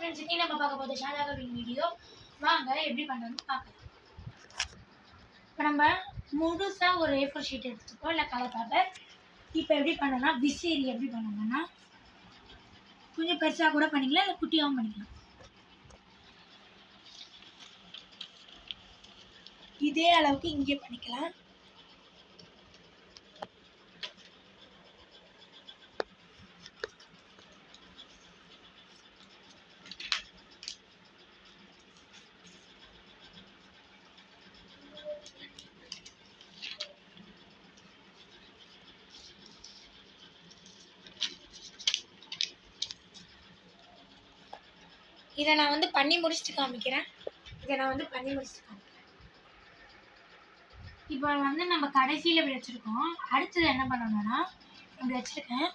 Friends, இன்னைக்கு நம்ம பார்க்க போகிற ஷாலா கவின் வீடியோ. வாங்க எப்படி பண்ணுறதுன்னு பார்க்கலாம். இப்போ நம்ம முழுசாக ஒரு A4 ஷீட் எடுத்துக்கோ, இல்லை கலர் பேப்பர். இப்போ எப்படி பண்ணோம்னா விசிறி எப்படி பண்ணணும்னா கொஞ்சம் பெருசாக கூட பண்ணிக்கலாம், இல்லை குட்டியாகவும் பண்ணிக்கலாம். இதே அளவுக்கு இங்கே பண்ணிக்கலாம். இதை நான் வந்து பண்ணி முடிச்சுட்டு காமிக்கிறேன். இப்போ வந்து நம்ம கடைசியில் இப்படி வச்சுருக்கோம். அடுத்தது என்ன பண்ணணும்னா இப்படி வச்சுருக்கேன்.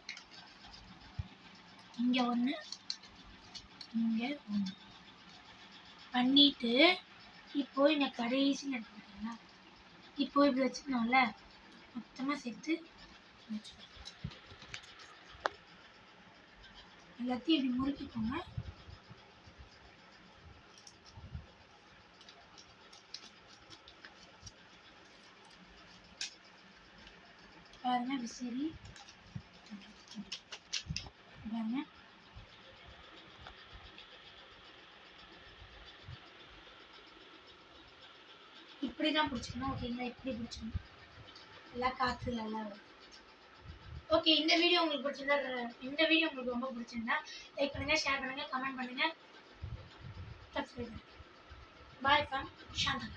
இங்கே ஒன்று, இங்கே ஒன்று பண்ணிட்டு இப்போ இந்த கடைசியில் எடுத்துக்கிட்டீங்களா, இப்போ இப்படி வச்சுக்கணும்ல, மொத்தமாக சேர்த்து வச்சுக்கணும். எல்லாத்தையும் இப்படி முறுக்கிக்கோங்க. பாருங்க விசிறி பாருங்க. இப்படி தான் பிடிச்சிக்கணும். ஓகேங்களா, இப்படி பிடிச்சிக்கணும். எல்லாம் காற்றுல எல்லாம் வரும். ஓகே, இந்த வீடியோ உங்களுக்கு ரொம்ப பிடிச்சிருந்தா லைக் பண்ணுங்க, ஷேர் பண்ணுங்க, கமெண்ட் பண்ணுங்க, சப்ஸ்கிரைப் பண்ணுங்க. Bye from Shantha.